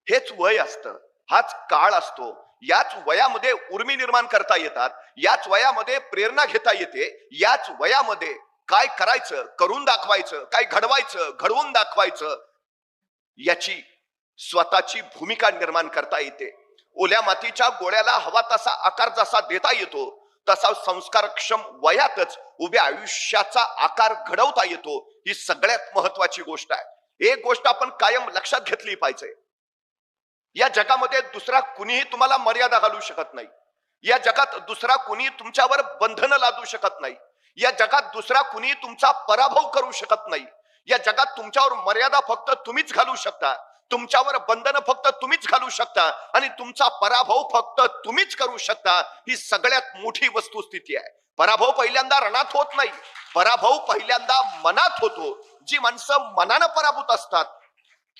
हेच वय असतं, हाच काळ असतो. याच वयामध्ये उर्मी निर्माण करता येतात, याच वयामध्ये प्रेरणा घेता येते, याच वयामध्ये काय करायचं करून दाखवायचं, काय घडवायचं घडवून दाखवायचं, याची स्वतःची भूमिका निर्माण करता येते. ओल्या मातीच्या गोळ्याला हवा तसा आकार जसा देता येतो, तसा संस्कारक्षम वयातच उभ्या आयुष्याचा आकार घडवता येतो. ही सगळ्यात महत्वाची गोष्ट आहे. एक गोष्ट आपण कायम लक्षात घेतली पाहिजे, या जगामध्ये दुसरा कुणीही तुम्हाला मर्यादा घालू शकत नाही. या जगात दुसरा कुणी तुमच्यावर बंधनं लादू शकत नाही. या जगात दुसरा कुणी तुमचा पराभव करू शकत नाही. या जगात तुमच्यावर मर्यादा फक्त तुम्हीच घालू शकता, तुमच्यावर बंधनं फक्त तुम्हीच घालू शकता आणि तुमचा पराभव फक्त तुम्हीच करू शकता. ही सगळ्यात मोठी वस्तुस्थिती आहे. पराभव पहिल्यांदा रणात होत नाही, पराभव पहिल्यांदा मनात होतो. जी माणसं मनानं पराभूत असतात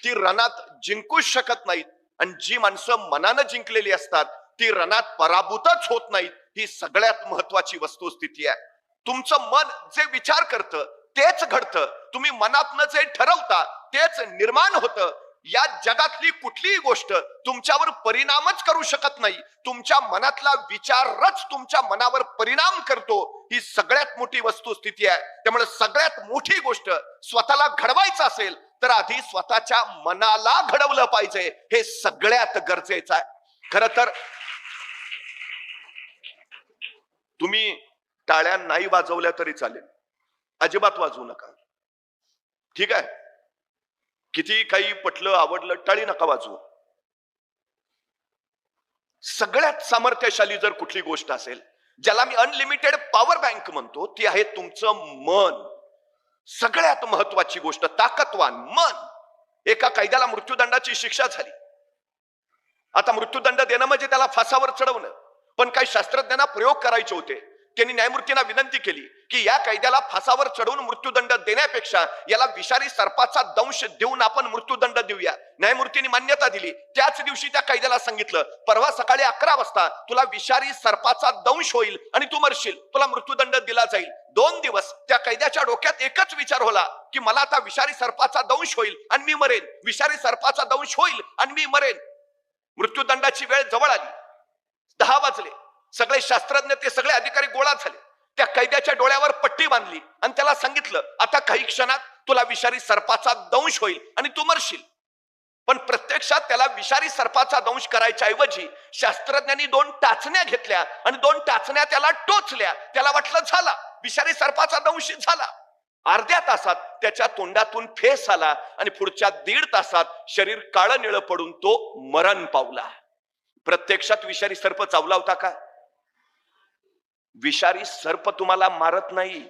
ती रणात जिंकूच शकत नाहीत, आणि जी माणसं मनानं जिंकलेली असतात ती रणात पराभूतच होत नाहीत. ही सगळ्यात महत्वाची वस्तुस्थिती आहे. तुमचं मन जे विचार करतं तेच घडतं. तुम्ही मनातनं जे ठरवता तेच निर्माण होतं. या जगातली कुठलीही गोष्ट तुमच्यावर परिणामच करू शकत नाही, तुमच्या मनातला विचारच तुमच्या मनावर परिणाम करतो. ही सगळ्यात मोठी वस्तुस्थिती आहे. त्यामुळे सगळ्यात मोठी गोष्ट स्वतःला घडवायचं असेल तर आधी स्वतःच्या मनाला घडवलं पाहिजे. हे सगळ्यात गरजेचं आहे. खर तर तुम्ही टाळ्या नाही वाजवल्या तरी चालेल, अजिबात वाजवू नका. ठीक आहे, किती काही पटलं आवडलं टाळी नका वाजवू. सगळ्यात सामर्थ्यशाली जर कुठली गोष्ट असेल, ज्याला मी अनलिमिटेड पॉवर बँक म्हणतो, ती आहे तुमचं मन. सगळ्यात महत्वाची गोष्ट ताकदवान मन. एका कैद्याला मृत्यूदंडाची शिक्षा झाली. आता मृत्यूदंड देणं म्हणजे त्याला फासावर चढवणं, पण काही शास्त्रज्ञांना प्रयोग करायचे होते. त्यांनी न्यायमूर्तींना विनंती केली की या कैद्याला फासावर चढवून मृत्यूदंड देण्यापेक्षा याला विषारी सर्पाचा दंश देऊन आपण मृत्यूदंड देऊया. न्यायमूर्तींनी मान्यता दिली. त्याच दिवशी त्या कैद्याला सांगितलं, परवा सकाळी 11 वाजता तुला विषारी सर्पाचा दंश होईल आणि तू मरशील, तुला मृत्यूदंड दिला जाईल. 2 दिवस त्या कैद्याच्या डोक्यात एकच विचार होला की मला आता विषारी सर्पाचा दंश होईल आणि मी मरेन, विषारी सर्पाचा दंश होईल आणि मी मरेन. मृत्यूदंडाची वेळ जवळ आली. 10 वाजले. सगळे शास्त्रज्ञ ते सगळे अधिकारी गोळा झाले. त्या कैद्याच्या डोळ्यावर पट्टी बांधली आणि त्याला सांगितलं, आता काही क्षणात तुला विषारी सर्पाचा दंश होईल आणि तू मरशील. पण प्रत्यक्षात त्याला विषारी सर्पाचा दंश करायच्या ऐवजी शास्त्रज्ञांनी 2 टाचण्या घेतल्या आणि 2 टाचण्या त्याला टोचल्या. त्याला वाटलं झाला, विषारी सर्पाचा दंश झाला. अर्ध्या तासात त्याच्या तोंडातून फेस आला आणि पुढच्या 1.5 तासात शरीर काळं निळं पडून तो मरण पावला. प्रत्यक्षात विषारी सर्प चावला होता का? विषारी सर्प तुम्हाला मारत नाही,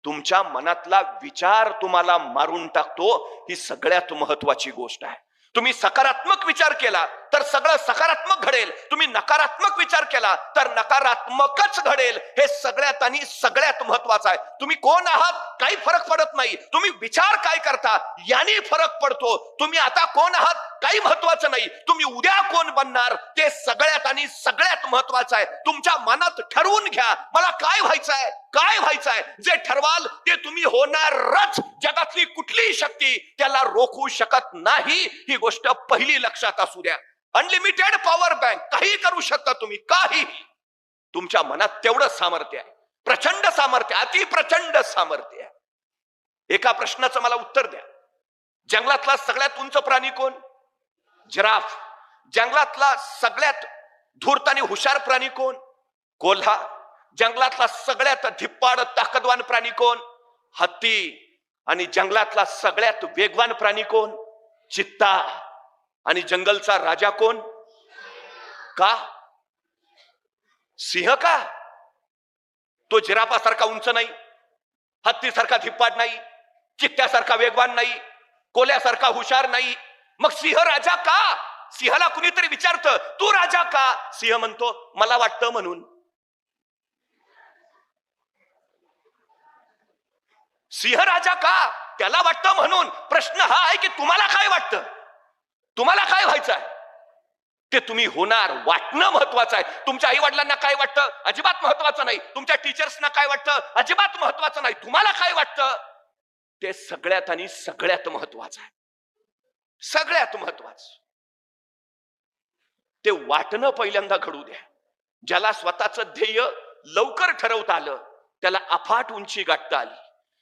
तुमच्या मनातला विचार तुम्हाला मारून टाकतो. ही सगळ्यात महत्वाची गोष्ट आहे. तुम्ही सकारात्मक विचार केला तर सगळं सकारात्मक घडेल, तुम्ही नकारात्मक विचार केला तर नकारात्मकच घडेल. हे सगळ्यात आणि सगळ्यात महत्वाचं आहे. तुम्ही कोण आहात काही फरक पडत नाही, तुम्ही विचार काय करता याने फरक पडतो. तुम्ही आता कोण आहात काही महत्वाचं नाही, तुम्ही उद्या कोण बनणार ते सगळ्यात आणि सगळ्यात महत्वाचं आहे. तुमच्या मनात ठरवून घ्या, मला काय व्हायचंय, काय व्हायचंय. जे ठरवाल ते तुम्ही होणारच. जगातली कुठलीही शक्ती त्याला रोखू शकत नाही. ही गोष्ट पहिली लक्षात असू द्या. अनलिमिटेड पॉवर बँक, काही करू शकता तुम्ही, काही. तुमच्या मनात तेवढं सामर्थ्य आहे, प्रचंड सामर्थ्य, अति प्रचंड सामर्थ्य आहे. एका प्रश्नाचं मला उत्तर द्या. जंगलातला सगळ्यात उंच प्राणी कोण? जिराफ. जंगलातला सगळ्यात धूर्त आणि हुशार प्राणी कोण? कोल्हा. जंगलातला सगळ्यात धिप्पाड ताकदवान प्राणी कोण? हत्ती. आणि जंगलातला सगळ्यात वेगवान प्राणी कोण? चित्ता. आणि जंगलचा राजा कोण? का? सिंह. का? तो जिराफासारखा उंच नाही, हत्तीसारखा धिप्पाड नाही, चित्त्यासारखा वेगवान नाही, कोल्ह्यासारखा हुशार नाही. मग सिंह राजा का? सिंहाला कुणीतरी विचारतं, तू राजा का? सिंह म्हणतो, मला वाटतं म्हणून. सिंह राजा का? त्याला वाटतं म्हणून. प्रश्न हा आहे की तुम्हाला काय वाटतं, तुम्हाला काय व्हायचं आहे ते तुम्ही होणार. वाटणं महत्वाचं आहे. तुमच्या आई वडिलांना काय वाटतं अजिबात महत्वाचं नाही, तुमच्या टीचर्सना काय वाटतं अजिबात महत्वाचं नाही. तुम्हाला काय वाटतं ते सगळ्यात आणि सगळ्यात महत्वाचं आहे. सगळ्यात महत्वाचं. ते वाटणं पहिल्यांदा घडू द्या. ज्याला स्वतःचं ध्येय लवकर ठरवता आलं त्याला अफाट उंची गाठता आली.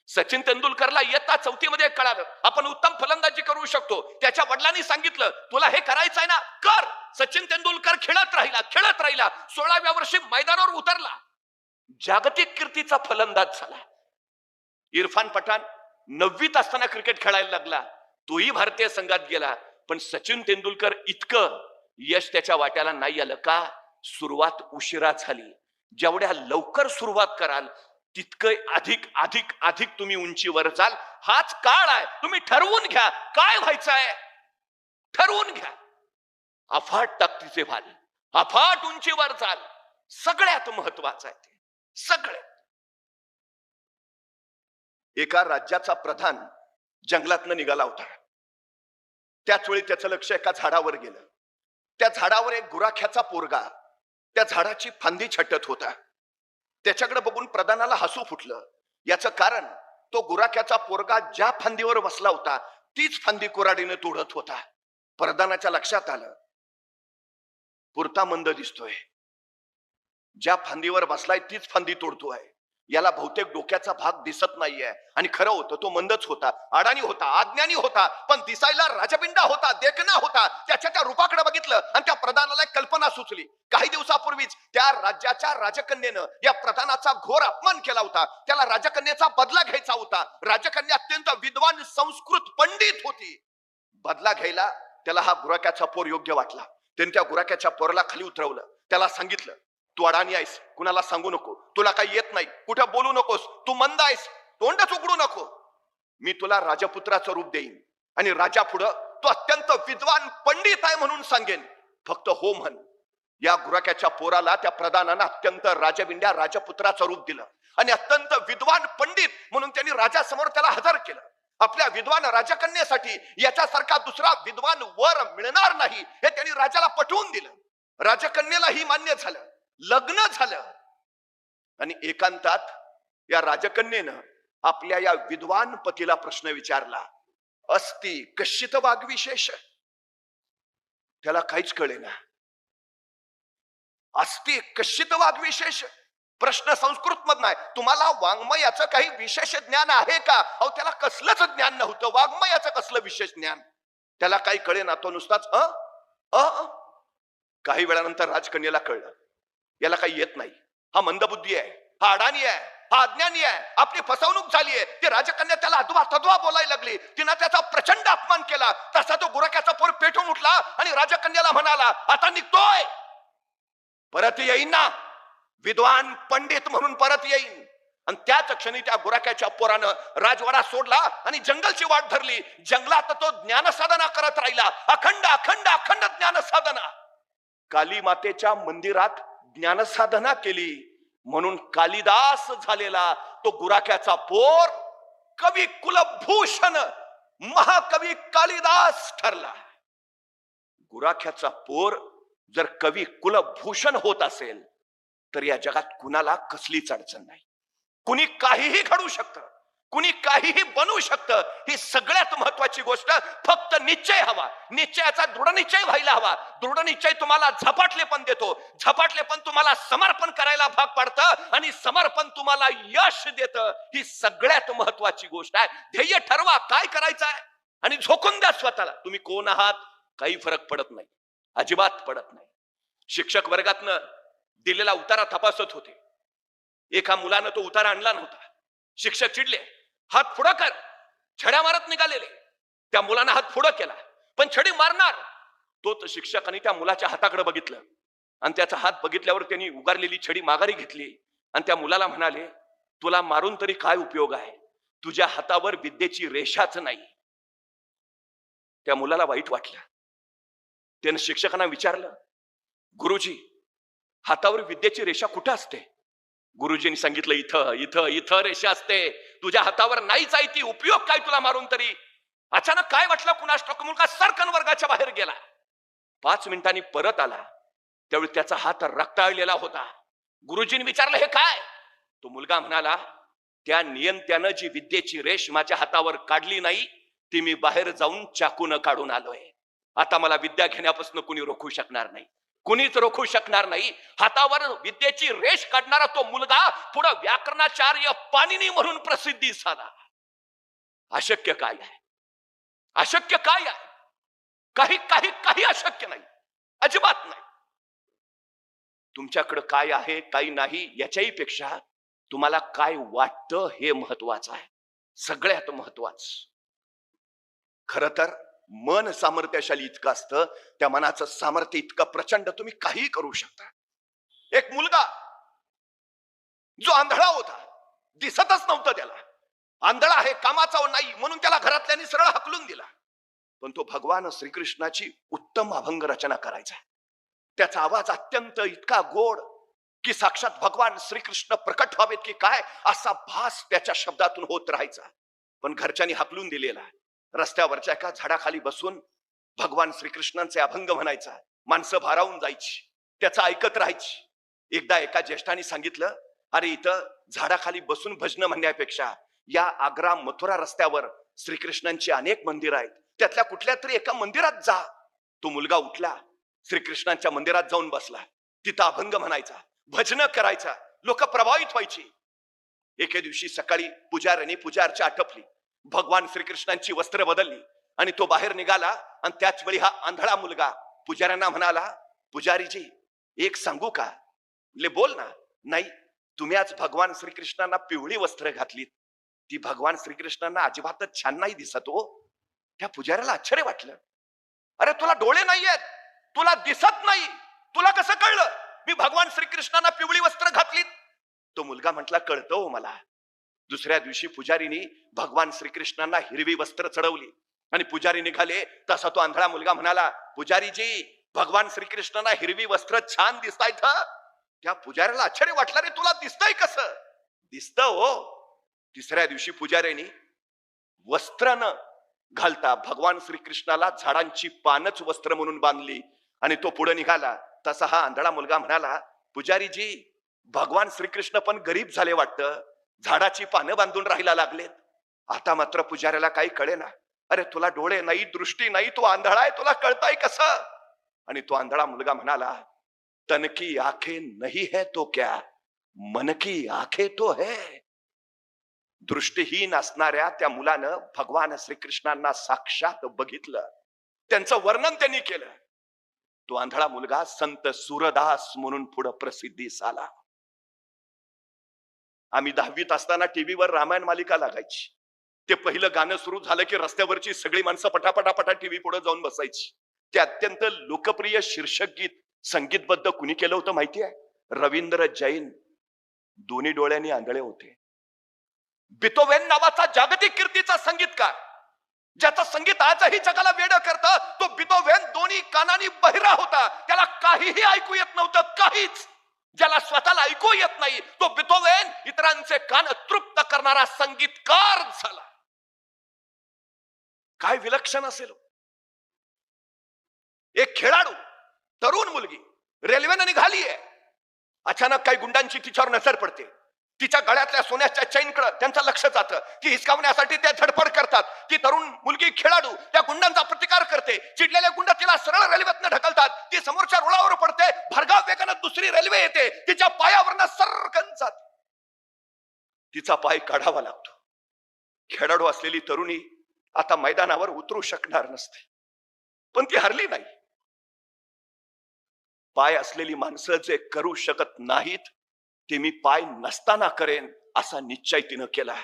सचिन तेंडुलकरला इयत्ता 4थी मध्ये कळालं आपण उत्तम फलंदाजी करू शकतो. त्याच्या वडिलांनी सांगितलं तुला हे करायचंय ना कर. सचिन तेंडुलकर खेळत राहिला 16व्या वर्षी मैदानावर उतरला, जागतिक कीर्तीचा फलंदाज झाला. इरफान पठाण 9वीत असताना क्रिकेट खेळायला लागला, तोही भारतीय संघात गेला. पण सचिन तेंडुलकर इतकं यश त्याच्या वाट्याला नाही आलं का? सुरुवात उशिरा झाली. जेवढ्या लवकर सुरुवात कराल तितकं अधिक अधिक अधिक तुम्ही उंचीवर जाल. हाच काळ आहे. तुम्ही ठरवून घ्या काय व्हायचंय, ठरवून घ्या. अफाट ताकदीचे व्हाल, अफाट उंचीवर जाल. सगळ्यात महत्वाचं आहे ते. सगळ्यात. एका राज्याचा प्रधान जंगलातनं निघाला होता. त्याच वेळी त्याचं लक्ष एका झाडावर गेलं. त्या झाडावर एक गुराख्याचा पोरगा त्या झाडाची फांदी छटत होता. त्याच्याकडे बघून प्रधानाला हसू फुटलं. याचं कारण तो गुराख्याचा पोरगा ज्या फांदीवर बसला होता तीच फांदी कुऱ्हाडीने तोडत होता. प्रधानाच्या लक्षात आलं, पुरता मंद दिसतोय, ज्या फांदीवर बसलाय तीच फांदी तोडतोय. याला बहुतेक डोक्याचा भाग दिसत नाहीये. आणि खरं होतं तो मंदच होता, अडाणी होता, अज्ञानी होता, पण दिसायला राजबिंडा होता, देखणा होता. त्याच्या त्या रूपाकडे बघितलं आणि त्या प्रधानाला एक कल्पना सुचली. काही दिवसापूर्वीच त्या राज्याच्या राजकन्येनं या प्रधानाचा घोर अपमान केला होता. त्याला राजकन्येचा बदला घ्यायचा होता. राजकन्या अत्यंत विद्वान संस्कृत पंडित होती. बदला घ्यायला त्याला हा गुराख्याचा पोर योग्य वाटला. त्याने त्या गुराख्याच्या पोराला खाली उतरवलं. त्याला सांगितलं, तू अडाणी आहेस, कुणाला सांगू नको, तुला काही येत नाही, कुठं बोलू नकोस, तू मंद आहेस, तोंडच उघडू नको. मी तुला राजपुत्राचं रूप देईन आणि राजा पुढं तू अत्यंत विद्वान पंडित आहे म्हणून सांगेन, फक्त हो म्हण. या गुराख्याच्या पोराला त्या प्रधानानं अत्यंत राजबिंड्या राजपुत्राचं रूप दिलं आणि अत्यंत विद्वान पंडित म्हणून त्यांनी राजासमोर त्याला हजर केलं. आपल्या विद्वान राजकन्येसाठी याच्यासारखा दुसरा विद्वान वर मिळणार नाही हे त्यांनी राजाला पटवून दिलं. राजकन्येलाही मान्य झालं, लग्न झालं. आणि एकांतात या राजकन्येनं आपल्या या विद्वान पतीला प्रश्न विचारला, अस्ति कश्चित वाग्विशेष. त्याला काहीच कळेना. अस्ति कश्चित वाग्विशेष प्रश्न संस्कृत मधला आहे. तुम्हाला वाङ्मयाचं काही विशेष ज्ञान आहे का? अहो त्याला कसलंच ज्ञान नव्हतं. वाङ्मयाचं कसलं विशेष ज्ञान? त्याला काही कळेना. तो नुसताच काही वेळानंतर राजकन्येला कळलं, याला काही येत नाही, हा मंदबुद्धी आहे, हा अडाणी आहे, हा अज्ञानी आहे, आपली फसवणूक झाली आहे. ती राजकन्या त्याला अद्वा तद्वा बोलायला लागली. तिनं त्याचा प्रचंड अपमान केला. तसा तो गुराख्याचा पोर पेटून उठला आणि राजकन्याला म्हणाला, आता निघतोय, परत येईन ना, विद्वान पंडित म्हणून परत येईन. आणि त्याच क्षणी त्या गुराख्याच्या पोरानं राजवाडा सोडला आणि जंगलची वाट धरली. जंगलात तो ज्ञानसाधना करत राहिला, अखंड अखंड अखंड ज्ञानसाधना. काली मातेच्या मंदिरात ज्ञानसाधना केली म्हणून कालिदास झालेला तो गुराख्याचा पोर कवी कुलभूषण महाकवी कालिदास ठरला. गुराख्याचा पोर जर कवी कुलभूषण होत असेल तर या जगात कुणाला कसलीच अडचण नाही. कुणी काहीही घडू शकतं, कुणी काहीही बनवू शकतं. ही सगळ्यात महत्वाची गोष्ट. फक्त निश्चय हवा, निश्चयाचा दृढ निश्चय व्हायला हवा. दृढ निश्चय तुम्हाला झपाटलेपण देतो, झपाटलेपण तुम्हाला समर्पण करायला भाग पाडतं आणि समर्पण तुम्हाला यश देतं. ही सगळ्यात महत्वाची गोष्ट आहे. ध्येय ठरवा, काय करायचं आहे आणि झोकून द्या स्वतःला. तुम्ही कोण आहात काही फरक पडत नाही, अजिबात पडत नाही. शिक्षक वर्गातनं दिलेला उतारा तपासत होते. एका मुलानं तो उतारा आणला नव्हता. शिक्षक चिडले, हात पुढं कर. छड्या मारत निघालेले. त्या मुलानं हात पुढं केला पण छडी मारणार. तो शिक्षकाने त्या मुलाच्या हाताकडे बघितलं आणि त्याचा हात बघितल्यावर त्यांनी उगारलेली छडी माघारी घेतली आणि त्या मुलाला म्हणाले, तुला मारून तरी काय उपयोग आहे, तुझ्या हातावर विद्येची रेषाच नाही. त्या मुलाला वाईट वाटलं. त्यानं शिक्षकांना विचारलं, गुरुजी हातावर विद्येची रेषा कुठं असते? गुरुजींनी सांगितलं, इथं इथं इथं रेषा असते, तुझ्या हातावर नाहीच आहे ती, उपयोग काय तुला मारून तरी. अचानक काय वाटलं कुणास ठाऊक, मुलगा सरकन वर्गाच्या बाहेर गेला. 5 मिनिटांनी परत आला. त्यावेळी त्याचा हात रक्ताळलेला होता. गुरुजींनी विचारलं, हे काय? तो मुलगा म्हणाला, त्या नियंत्यानं जी विद्येची रेष माझ्या हातावर काढली नाही ती मी बाहेर जाऊन चाकून काढून आलोय. आता मला विद्या घेण्यापासून कुणी रोखू शकणार नाही. कुणीच रोखू शकणार नाही. हातावर विद्येची रेष काढणारा तो मुलगा पुढे व्याकरणाचार्य पाणिनी म्हणून प्रसिद्धी झाला. अशक्य काय आहे? अशक्य काय आहे? काही काही काही अशक्य नाही, अजिबात नाही. तुमच्याकडे काय आहे काही नाही याच्याही पेक्षा तुम्हाला काय वाटतं हे महत्वाचं आहे, सगळ्यात महत्वाचं. खर तर मन सामर्थ्यशाली इतकं असतं, त्या मनाचं सामर्थ्य इतकं प्रचंड, तुम्ही काही करू शकता. एक मुलगा जो आंधळा होता, दिसतच नव्हतं त्याला, आंधळा आहे, कामाचा नाही म्हणून त्याला घरातल्यांनी सरळ हकलून दिला. पण तो भगवान श्रीकृष्णाची उत्तम अभंग रचना करायचा. त्याचा आवाज अत्यंत इतका गोड की साक्षात भगवान श्रीकृष्ण प्रकट व्हावेत की काय असा भास त्याच्या शब्दातून होत राहायचा. पण घरच्यांनी हकलून दिलेला. रस्त्यावरच्या एका झाडाखाली बसून भगवान श्रीकृष्णांचे अभंग म्हणायचा. माणसं भारावून जायची, त्याचं ऐकत राहायची. एकदा एका ज्येष्ठाने सांगितलं, अरे इथं झाडाखाली बसून भजन म्हणण्यापेक्षा या आग्रा मथुरा रस्त्यावर श्रीकृष्णांची अनेक मंदिर आहेत, त्यातल्या कुठल्या तरी एका मंदिरात जा. तो मुलगा उठला, श्रीकृष्णांच्या मंदिरात जाऊन बसला. तिथं अभंग म्हणायचा, भजन करायचा, लोक प्रभावित व्हायची. एके दिवशी सकाळी पुजाऱ्याने पूजा अर्चा आटपली, भगवान श्रीकृष्णांची वस्त्र बदलली आणि तो बाहेर निघाला. आणि त्याच वेळी हा आंधळा मुलगा पुजाऱ्यांना म्हणाला, पुजारीजी एक सांगू का? बोल ना. नाही, तुम्ही आज भगवान श्रीकृष्णांना पिवळी वस्त्र घातलीत, ती भगवान श्रीकृष्णांना अजिबातच छान नाही दिसत हो. त्या पुजाऱ्याला आश्चर्य वाटलं. अरे तुला डोळे नाहीयेत, तुला दिसत नाही, तुला कसं कळलं मी भगवान श्रीकृष्णांना पिवळी वस्त्र घातलीत? तो मुलगा म्हटला, कळतं हो मला. दुसऱ्या दिवशी पुजारीने भगवान श्रीकृष्णांना हिरवी वस्त्र चढवली आणि पुजारी निघाले. तसा तो आंधळा मुलगा म्हणाला, पुजारीजी भगवान श्रीकृष्णांना हिरवी वस्त्र छान दिसतायत. त्या पुजाऱ्याला आश्चर्य वाटलं, रे तुला दिसतंय कसं? दिसतं हो. तिसऱ्या दिवशी पुजाऱ्याने वस्त्र न घालता भगवान श्रीकृष्णाला झाडांची पानच वस्त्र म्हणून बांधली आणि तो पुढे निघाला. तसा हा आंधळा मुलगा म्हणाला, पुजारीजी भगवान श्रीकृष्ण पण गरीब झाले वाटतं, झाडाची पानं बांधून राहायला लागलेत. आता मात्र पुजाऱ्याला काही कळेना. अरे तुला डोळे नाही, दृष्टी नाही, तू आंधळा आहे, तुला कळताय कसं? आणि तो आंधळा मुलगा म्हणाला, तन की आंखें नहीं है तो क्या, मन की आंखें तो है. दृष्टीहीन असणाऱ्या त्या मुलानं भगवान श्रीकृष्णांना साक्षात बघितलं, त्यांचं वर्णन त्यांनी केलं. तो आंधळा मुलगा संत सूरदास म्हणून पुढे प्रसिद्धीस आला. आम्ही 10वीत असताना टीव्हीवर रामायण मालिका लागायची. ते पहिलं गाणं सुरू झालं की रस्त्यावरची सगळी माणसं पटापटापटा टीव्ही पुढे जाऊन बसायची. ते अत्यंत लोकप्रिय शीर्षक गीत संगीतबद्ध कुणी केलं होतं माहिती आहे? रवींद्र जैन. दोन्ही डोळ्यांनी आंधळे होते. बिथोवेन नावाचा जागतिक कीर्तीचा संगीतकार, ज्याचं संगीत आजही जगाला वेड करतं, तो बिथोवेन दोन्ही कानांनी बहिरा होता. त्याला काहीही ऐकू येत नव्हतं, काहीच. ज्याला स्वतःला ऐकू येत नाही तो बिथोवेन इतरांचे कान तृप्त करणारा संगीतकार झाला. काय विलक्षण असेल. एक खेळाडू तरुण मुलगी रेल्वेने निघाली आहे. अचानक काही गुंडांची तिच्यावर नजर पडते. तिच्या गळ्यातल्या सोन्याच्या चैनकडे त्यांचं लक्ष जातं की हिसकावण्यासाठी त्या धडपड करतात. ती तरुण मुलगी खेळाडू त्या गुंडांचा प्रतिकार करते. चिडलेले गुंड तिला सरळ रेल्वेतनं ढकलतात. ती समोरच्या रुळावर पडते. भरधाव वेगानं दुसरी रेल्वे येते. तिच्या पायावरनं सरकन जाते. तिचा पाय काढावा लागतो. खेळाडू असलेली तरुणी आता मैदानावर उतरू शकणार नसते, पण ती हरली नाही. पाय असलेली माणसं जे करू शकत नाहीत ते मी पाय नसताना करेन असा निश्चय तिनं केला.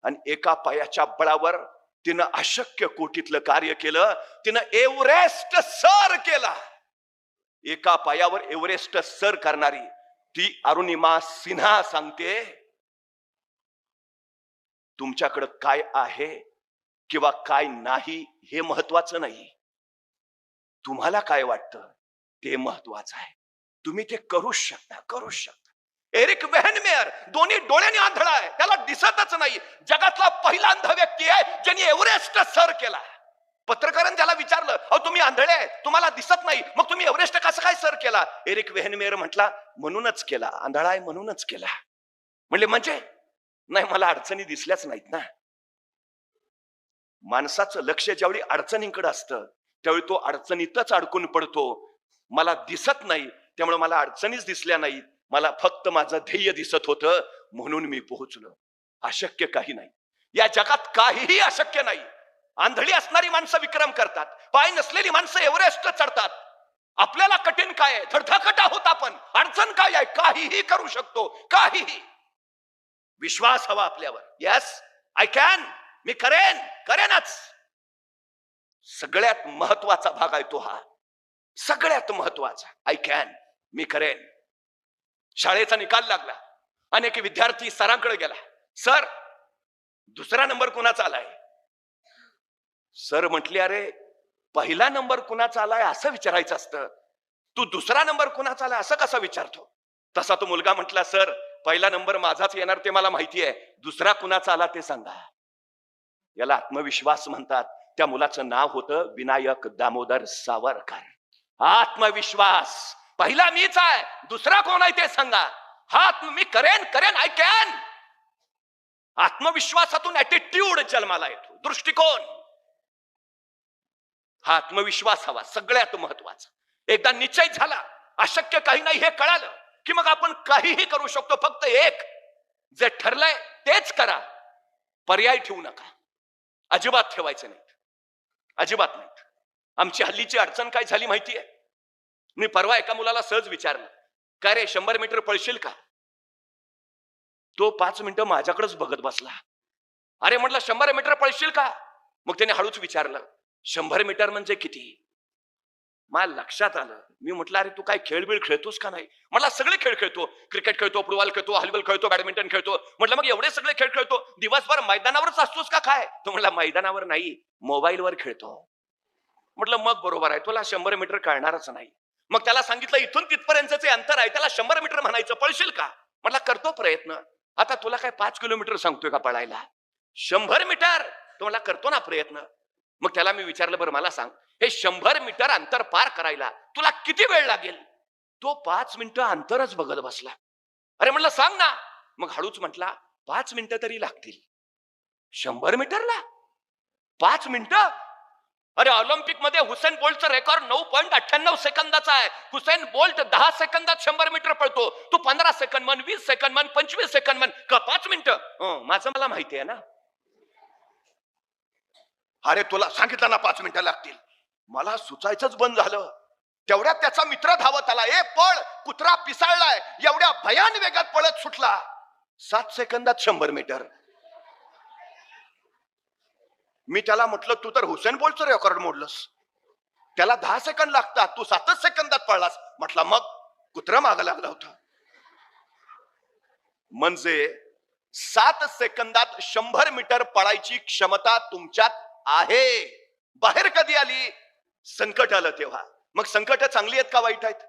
आणि एका पायाच्या बळावर तिनं अशक्य कोटीतलं कार्य केलं. तिनं एव्हरेस्ट सर केला. एका पायावर एव्हरेस्ट सर करणारी ती अरुणिमा सिन्हा सांगते, तुमच्याकडे काय आहे किंवा काय नाही हे महत्वाचं नाही, तुम्हाला काय वाटतं ते महत्वाचं आहे. तुम्ही ते करूच शकता. एरिक वेहनमेयर दोन्ही डोळ्यांनी आंधळा आहे, त्याला दिसतच नाही. जगातला पहिला अंध व्यक्ती आहे ज्यांनी एव्हरेस्ट सर केला. पत्रकारांनी त्याला विचारलं, अहो तुम्ही आंधळे आहे, तुम्हाला दिसत नाही, मग तुम्ही एव्हरेस्ट कसं काय सर केला? एरिक वेहनमेयर म्हटला, म्हणूनच केला, आंधळा आहे म्हणूनच केला. म्हणले म्हणजे? नाही, मला अडचणी दिसल्याच नाहीत ना. माणसाचं लक्ष ज्यावेळी अडचणींकडे असतं त्यावेळी तो अडचणीतच अडकून पडतो. मला दिसत नाही, त्यामुळे मला अडचणीच दिसल्या नाहीत. मला फक्त माझं ध्येय दिसत होतं, म्हणून मी पोहोचलो. अशक्य काही नाही. या जगात काहीही अशक्य नाही. आंधळी असणारी माणसं विक्रम करतात, पाय नसलेली माणसं एव्हरेस्ट चढतात. आपल्याला कठीण काय आहे? धडधाकट आहोत आपण. अडचण काय आहे? काहीही करू शकतो, काहीही. विश्वास हवा आपल्यावर. Yes, I can. मी करेनच. सगळ्यात महत्वाचा भाग आहे तो हा. सगळ्यात महत्वाचा, आय कॅन, मी करेन. शाळेचा निकाल लागला. अनेक विद्यार्थी सरांकडे गेला. सर, दुसरा नंबर कुणाचा आलाय? सर म्हटले, अरे पहिला नंबर कुणाचा आलाय असं विचारायचं असतं, तू दुसरा नंबर कुणाचा आलाय असं कसं विचारतो? तसा तो मुलगा म्हटला, सर पहिला नंबर माझाच येणार ते मला माहिती आहे, दुसरा कुणाचा आला ते सांगा. याला आत्मविश्वास म्हणतात. त्या मुलाचं नाव होतं विनायक दामोदर सावरकर. आत्मविश्वास. पहिला मीच आहे, दुसरा कोण आहे ते सांगा. मी करेन, आय कॅन. आत्मविश्वासातून ऍटिट्यूड जन्माला येतो, दृष्टिकोन. हा आत्मविश्वास हवा, सगळ्यात महत्वाचा. एकदा निश्चय झाला, अशक्य काही नाही हे कळालं, की मग आपण काहीही करू शकतो. फक्त एक, जे ठरलंय तेच करा. पर्याय ठेवू नका. अजिबात ठेवायचं नाही, अजिबात नाही. आमची हल्लीची अडचण काय झाली माहितीये? मी परवा एका मुलाला सहज विचारलं, काय रे 100 मीटर पळशील का? तो 5 मिनिटं माझ्याकडेच बघत बसला. अरे म्हटलं 100 मीटर पळशील का? मग त्याने हळूच विचारलं, 100 मीटर म्हणजे किती? मला लक्षात आलं. मी म्हटलं, अरे तू काय खेळबिळ खेळतोस का नाही? म्हटलं सगळे खेळ खेळतो, क्रिकेट खेळतो, फुटबॉल खेळतो, हॉलीबॉल खेळतो, बॅडमिंटन खेळतो. म्हटलं मग एवढे सगळे खेळ खेळतो, दिवसभर मैदानावरच असतोस का काय? तो म्हटला, मैदानावर नाही, मोबाईलवर खेळतो. म्हटलं मग बरोबर आहे, तुला 100 मीटर कळणारच नाही. मग त्याला सांगितलं, इथून तिथपर्यंतचे अंतर आहे, त्याला 100 मीटर म्हणायचं, पळशील का? म्हटलं करतो प्रयत्न. आता तुला काय 5 किलोमीटर सांगतोय का पळायला? 100 मीटर. तो मला करतो ना प्रयत्न. मग त्याला मी विचारलं, बरं मला सांग, हे 100 मीटर अंतर पार करायला तुला किती वेळ लागेल? तो 5 मिनिटं अंतरच बघत बसला. अरे म्हटलं सांग ना. मग हळूच म्हटला, 5 मिनिटं तरी लागतील. 100 मीटरला 5 मिनिटं? अरे ऑलिम्पिक मध्ये हुसेन बोल्टचं रेकॉर्ड 9.98 सेकंदाचा आहे. हुसेन बोल्ट 10 सेकंदात 100 मीटर पळतो. तू 15 सेकंद म्हण, 20 सेकंद म्हण, 25 सेकंद म्हण, का 5 मिनिटं? माझं मला माहिती आहे ना. अरे तुला सांगितलं ना 5 मिनिटं लागतील. मला सुचायचंच बंद झालं. तेवढ्यात त्याचा मित्र धावत आला. ए पळ, कुत्रा पिसाळलाय. एवढ्या भयान वेगात पळत सुटला. 7 सेकंदात 100 मीटर. मी त्याला म्हटलं, तू तर हुसेन बोल्टचं रेकॉर्ड मोडलंस. त्याला 10 सेकंद लागतात, तू 7 सेकंदात पळलास. म्हटलं मग कुत्रा मागं लागला होता. म्हणजे 7 सेकंदात 100 मीटर पळायची क्षमता तुमच्यात आहे. बाहेर कधी आली? संकट आलं तेव्हा. मग संकट चांगली आहेत का वाईट आहेत?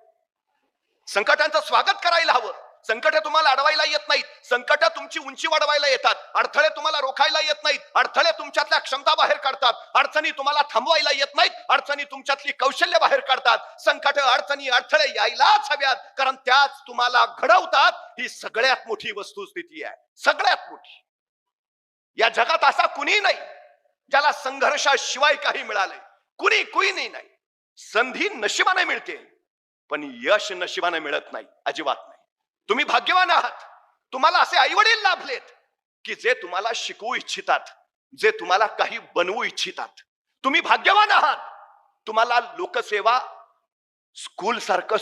संकटांचं स्वागत करायला हवं. संकट तुम्हाला अडवायला येत नाहीत. संकट तुमची उंची वाढवायला येतात. अडथळे तुम्हाला रोखायला येत नाहीत. अडथळे तुमच्यातल्या क्षमता बाहेर काढतात. अडचणी तुम्हाला थांबवायला येत नाहीत. अडचणी तुमच्यातली कौशल्य बाहेर काढतात. संकट, अडचणी, अडथळे यायलाच हव्यात, कारण त्याच तुम्हाला घडवतात. ही सगळ्यात मोठी वस्तुस्थिती आहे, सगळ्यात मोठी. या जगात असा कुणी नाही ज्याला संघर्षाशिवाय काही मिळालंय. कुणी नाही. संधी नशिबाने मिळते, पण यश नशिबाने मिळत नाही, अजिबात नाही. तुम्ही भाग्यवान आहात. तुम्हाला असे आईवडील लाभलेत की जे तुम्हाला शिकवू इच्छितात, जे तुम्हाला काही बनवू इच्छितात. तुम्ही भाग्यवान आहात. तुम्हाला लोकसेवा स्कूल सारखं